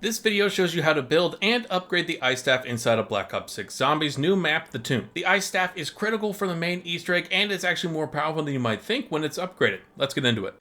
This video shows you how to build and upgrade the Ice Staff inside of Black Ops 6 Zombies' new map, The Tomb. The Ice Staff is critical for the main Easter egg, and it's actually more powerful than you might think when it's upgraded. Let's get into it.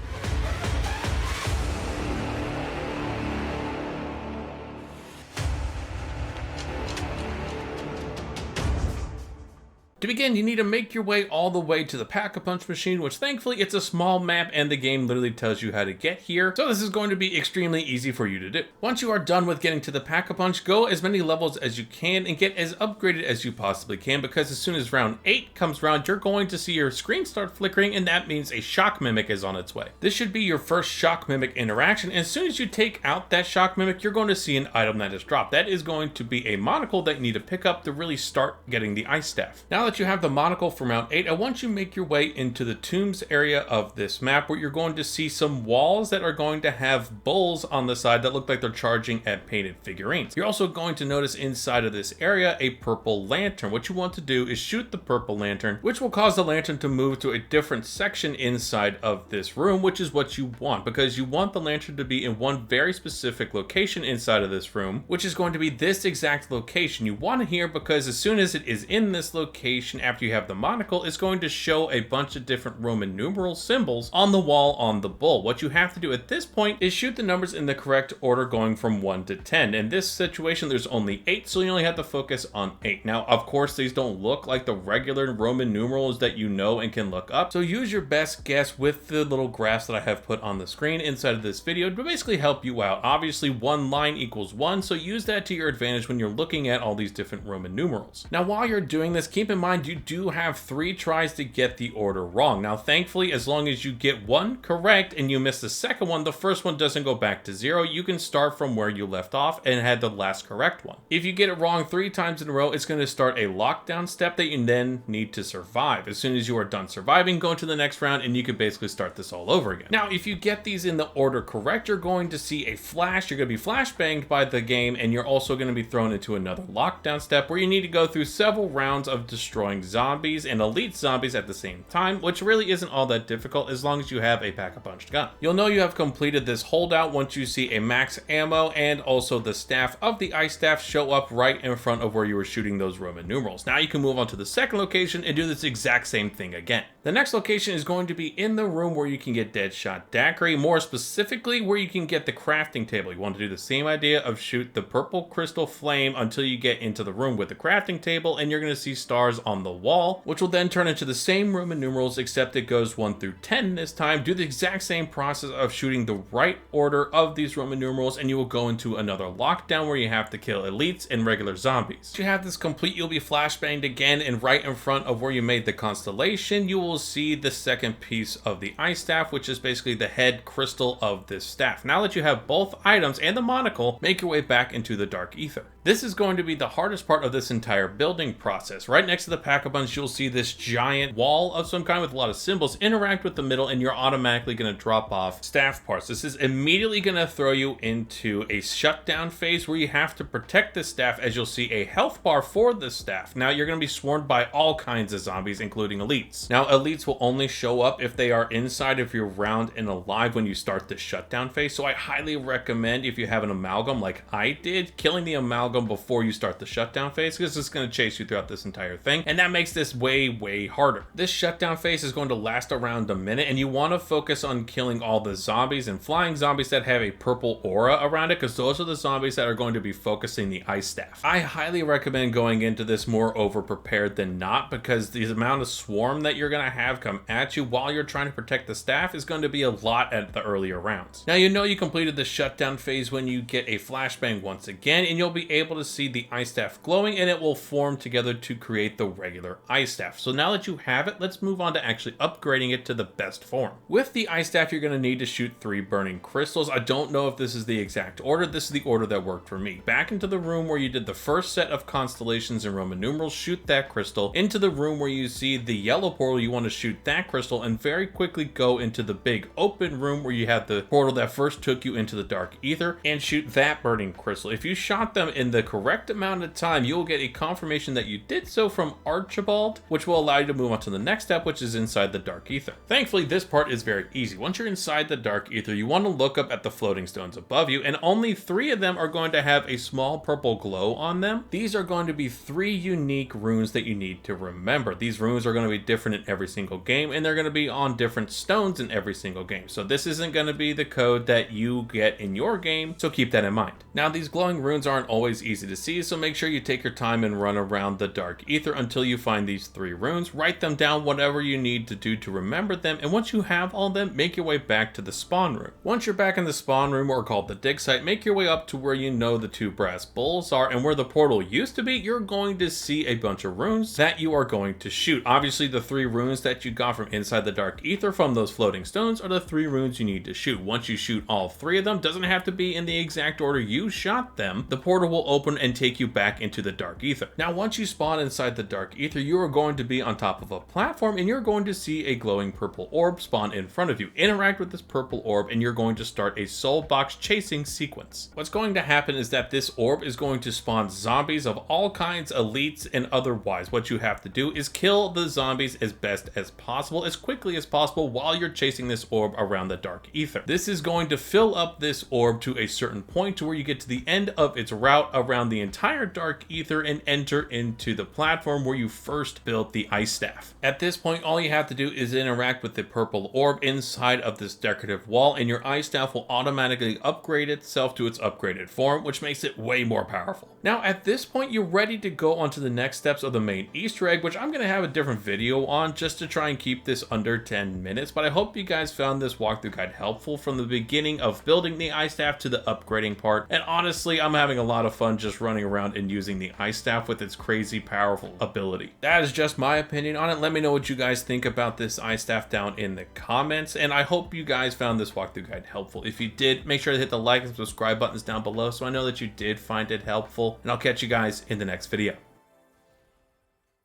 To begin, you need to make your way all the way to the Pack-a-Punch machine, which thankfully it's a small map and the game literally tells you how to get here, so this is going to be extremely easy for you to do. Once you are done with getting to the Pack-a-Punch, go as many levels as you can and get as upgraded as you possibly can, because as soon as round 8 comes around, you're going to see your screen start flickering, and that means a shock mimic is on its way. This should be your first shock mimic interaction, and as soon as you take out that shock mimic, you're going to see an item that is dropped. That is going to be a monocle that you need to pick up to really start getting the Ice Staff. Now that you have the monocle from round 8, I want you to make your way into the tombs area of this map, where you're going to see some walls that are going to have bulls on the side that look like they're charging at painted figurines. You're also going to notice inside of this area a purple lantern. What you want to do is shoot the purple lantern, which will cause the lantern to move to a different section inside of this room, which is what you want, because you want the lantern to be in one very specific location inside of this room, which is going to be this exact location. You want it here because as soon as it is in this location, after you have the monocle, it's going to show a bunch of different Roman numeral symbols on the wall on the bull. What you have to do at this point is shoot the numbers in the correct order, going from 1 to 10. In this situation, there's only 8, so you only have to focus on 8. Now, of course, these don't look like the regular Roman numerals that you know and can look up, so use your best guess with the little graphs that I have put on the screen inside of this video to basically help you out. Obviously, one line equals 1, so use that to your advantage when you're looking at all these different Roman numerals. Now, while you're doing this, keep in mind you do have 3 tries to get the order wrong. Now, thankfully, as long as you get one correct and you miss the second one, the first one doesn't go back to 0. You can start from where you left off and had the last correct one. If you get it wrong 3 times in a row, it's going to start a lockdown step that you then need to survive. As soon as you are done surviving, go into the next round and you can basically start this all over again. Now, if you get these in the order correct, you're going to see a flash. You're going to be flashbanged by the game, and you're also going to be thrown into another lockdown step where you need to go through several rounds of destroying zombies and elite zombies at the same time, which really isn't all that difficult as long as you have a Pack-a-Punch gun. You'll know you have completed this holdout once you see a max ammo and also the staff of the Ice Staff show up right in front of where you were shooting those Roman numerals. Now you can move on to the second location and do this exact same thing again. The next location is going to be in the room where you can get Deadshot Daiquiri, more specifically where you can get the crafting table. You want to do the same idea of shoot the purple crystal flame until you get into the room with the crafting table, and you're going to see stars on the wall, which will then turn into the same Roman numerals, except it goes 1 through 10 this time. Do the exact same process of shooting the right order of these Roman numerals, and you will go into another lockdown where you have to kill elites and regular zombies. Once you have this complete, you'll be flashbanged again, and right in front of where you made the constellation, you will see the second piece of the Ice Staff, which is basically the head crystal of this staff. Now that you have both items and the monocle, make your way back into the Dark Aether. This is going to be the hardest part of this entire building process. Right next to the Pack-a-Punch, you'll see this giant wall of some kind with a lot of symbols. Interact with the middle and you're automatically going to drop off staff parts. This is immediately going to throw you into a shutdown phase where you have to protect the staff, as you'll see a health bar for the staff. Now you're going to be swarmed by all kinds of zombies, including elites. Now elites will only show up if they are inside of your round and alive when you start the shutdown phase. So I highly recommend, if you have an amalgam like I did, killing the amalgam before you start the shutdown phase, because it's going to chase you throughout this entire thing, and that makes this way harder. This shutdown phase is going to last around a minute, and you want to focus on killing all the zombies and flying zombies that have a purple aura around it, because those are the zombies that are going to be focusing the Ice Staff. I highly recommend going into this more over prepared than not, because the amount of swarm that you're going to have come at you while you're trying to protect the staff is going to be a lot at the earlier rounds. Now you know you completed the shutdown phase when you get a flashbang once again, and you'll be able to see the Ice Staff glowing, and it will form together to create the regular Ice Staff. So now that you have it, let's move on to actually upgrading it to the best form. With the Ice Staff, you're going to need to shoot 3 burning crystals. I don't know if this is the exact order. This is the order that worked for me. Back into the room where you did the first set of constellations and Roman numerals, shoot that crystal. Into the room where you see the yellow portal, you want to shoot that crystal, and very quickly go into the big open room where you have the portal that first took you into the Dark Aether, and shoot that burning crystal. If you shot them in the correct amount of time, you will get a confirmation that you did so from Archibald, which will allow you to move on to the next step, which is inside the Dark Aether. Thankfully, this part is very easy. Once you're inside the Dark Aether, you want to look up at the floating stones above you, and only 3 of them are going to have a small purple glow on them. These are going to be 3 unique runes that you need to remember. These runes are going to be different in every single game, and they're going to be on different stones in every single game. So this isn't going to be the code that you get in your game, so keep that in mind. Now, these glowing runes aren't always easy to see, so make sure you take your time and run around the Dark Aether until you find these 3 runes. Write them down, whatever you need to do to remember them, and once you have all of them, make your way back to the spawn room. Once you're back in the spawn room, or called the dig site, make your way up to where you know the 2 brass bowls are, and where the portal used to be, you're going to see a bunch of runes that you are going to shoot. Obviously, the 3 runes that you got from inside the Dark Aether from those floating stones are the 3 runes you need to shoot. Once you shoot all 3 of them, doesn't have to be in the exact order you shot them, the portal will open and take you back into the Dark Aether. Now, once you spawn inside the Dark Aether, you are going to be on top of a platform, and you're going to see a glowing purple orb spawn in front of you. Interact with this purple orb, and you're going to start a soul box chasing sequence. What's going to happen is that this orb is going to spawn zombies of all kinds, elites and otherwise. What you have to do is kill the zombies as best as possible, as quickly as possible, while you're chasing this orb around the Dark Aether. This is going to fill up this orb to a certain point to where you get to the end of its route around the entire Dark Aether and enter into the platform where you first built the ice staff. At this point, all you have to do is interact with the purple orb inside of this decorative wall, and your ice staff will automatically upgrade itself to its upgraded form, which makes it way more powerful. Now, at this point, you're ready to go on to the next steps of the main Easter egg, which I'm going to have a different video on just to try and keep this under 10 minutes, but I hope you guys found this walkthrough guide helpful from the beginning of building the ice staff to the upgrading part. And honestly, I'm having a lot of fun just running around and using the ice staff with its crazy powerful ability. That is just my opinion on it. Let me know what you guys think about this ice staff down in the comments, and I hope you guys found this walkthrough guide helpful. If you did, make sure to hit the like and subscribe buttons down below so I know that you did find it helpful, and I'll catch you guys in the next video.